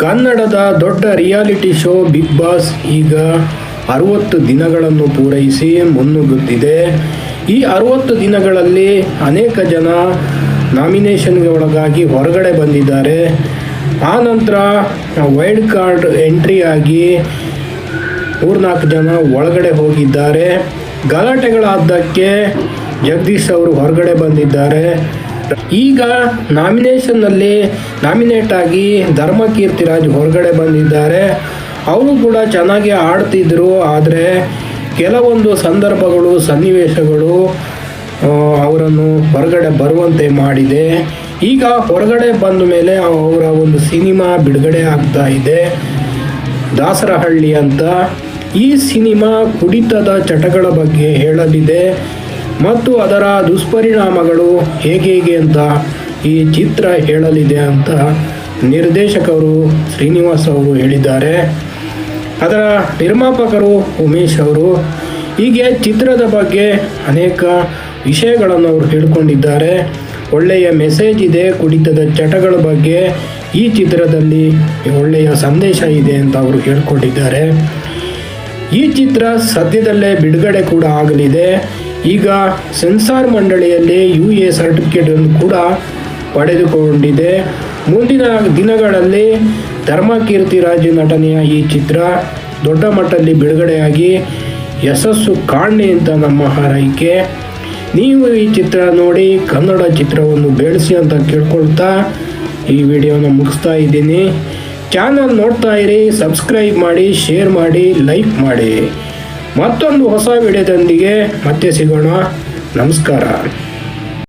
ಕನ್ನಡದ ದೊಡ್ಡ reality show Bigg boss ಈಗ 60 ದಿನಗಳನ್ನು ಪೂರೈಸಿ ಮುನ್ನುಗ್ಗುತ್ತಿದೆ. ಈ 60 ದಿನಗಳಲ್ಲಿ ಅನೇಕ ಜನ ನಾಮಿನೇಷನ್ಗೆ ಒಳಗಾಗಿ ಹೊರಗಡೆ ಬಂದಿದ್ದಾರೆ. ಆ ನಂತರ ವೈಲ್ಡ್ ಕಾರ್ಡ್ ಎಂಟ್ರಿ ಆಗಿ 3-4 ಜನ ಒಳಗಡೆ ಹೋಗಿದ್ದಾರೆ. ಗಲಾಟೆಗಳಾದ್ದಕ್ಕೆ ಜಗದೀಶ್ ಅವರು ಹೊರಗಡೆ ಬಂದಿದ್ದಾರೆ. ಈಗ ನಾಮಿನೇಷನ್ನಲ್ಲಿ ನಾಮಿನೇಟ್ ಆಗಿ ಧರ್ಮಕೀರ್ತಿರಾಜ್ ಹೊರಗಡೆ ಬಂದಿದ್ದಾರೆ. ಅವರು ಕೂಡ ಚೆನ್ನಾಗಿ ಆಡ್ತಿದ್ರು, ಆದರೆ ಕೆಲವೊಂದು ಸಂದರ್ಭಗಳು ಸನ್ನಿವೇಶಗಳು ಅವರನ್ನು ಹೊರಗಡೆ ಬರುವಂತೆ ಮಾಡಿದೆ. ಈಗ ಹೊರಗಡೆ ಬಂದ ಮೇಲೆ ಅವರ ಒಂದು ಸಿನಿಮಾ ಬಿಡುಗಡೆ ಆಗ್ತಾ ಇದೆ, ದಾಸರಹಳ್ಳಿ ಅಂತ. ಈ ಸಿನಿಮಾ ಕುಡಿತದ ಚಟಗಳ ಬಗ್ಗೆ ಹೇಳಲಿದೆ ಮತ್ತು ಅದರ ದುಷ್ಪರಿಣಾಮಗಳು ಹೇಗೆ ಅಂತ ಈ ಚಿತ್ರ ಹೇಳಲಿದೆ ಅಂತ ನಿರ್ದೇಶಕರು ಶ್ರೀನಿವಾಸ್ ಅವರು ಹೇಳಿದ್ದಾರೆ. ಅದರ ನಿರ್ಮಾಪಕರು ಉಮೇಶ್ ಅವರು. ಹೀಗೆ ಚಿತ್ರದ ಬಗ್ಗೆ ಅನೇಕ ವಿಷಯಗಳನ್ನು ಅವರು ಹೇಳ್ಕೊಂಡಿದ್ದಾರೆ. ಒಳ್ಳೆಯ ಮೆಸೇಜ್ ಇದೆ ಕುಡಿತದ ಚಟಗಳ ಬಗ್ಗೆ. ಈ ಚಿತ್ರದಲ್ಲಿ ಒಳ್ಳೆಯ ಸಂದೇಶ ಇದೆ ಅಂತ ಅವರು ಹೇಳ್ಕೊಂಡಿದ್ದಾರೆ. ಈ ಚಿತ್ರ ಸದ್ಯದಲ್ಲೇ ಬಿಡುಗಡೆ ಕೂಡ ಆಗಲಿದೆ. ಈಗ ಸೆನ್ಸಾರ್ ಮಂಡಳಿಯಲ್ಲಿ UA ಸರ್ಟಿಫಿಕೇಟನ್ನು ಕೂಡ ಪಡೆದುಕೊಂಡಿದೆ. ಮುಂದಿನ ದಿನಗಳಲ್ಲಿ ಧರ್ಮಕೀರ್ತಿರಾಜ್ ನಟನೆಯ ಈ ಚಿತ್ರ ದೊಡ್ಡ ಮಟ್ಟದಲ್ಲಿ ಬಿಡುಗಡೆಯಾಗಿ ಯಶಸ್ಸು ಕಾಣಲಿ ಅಂತ ನಮ್ಮ ಹಾರೈಕೆ. ನೀವು ಈ ಚಿತ್ರ ನೋಡಿ ಕನ್ನಡ ಚಿತ್ರವನ್ನು ಬೆಳೆಸಿ ಅಂತ ಕೇಳ್ಕೊಳ್ತಾ ಈ ವಿಡಿಯೋನ ಮುಗಿಸ್ತಾ ಇದ್ದೀನಿ. ಚಾನಲ್ ನೋಡ್ತಾ ಇರಿ, ಸಬ್ಸ್ಕ್ರೈಬ್ ಮಾಡಿ, ಶೇರ್ ಮಾಡಿ, ಲೈಕ್ ಮಾಡಿ. ಮತ್ತೊಂದು ಹೊಸ ವಿಡಿಯೋದೊಂದಿಗೆ ಮತ್ತೆ ಸಿಗೋಣ. ನಮಸ್ಕಾರ.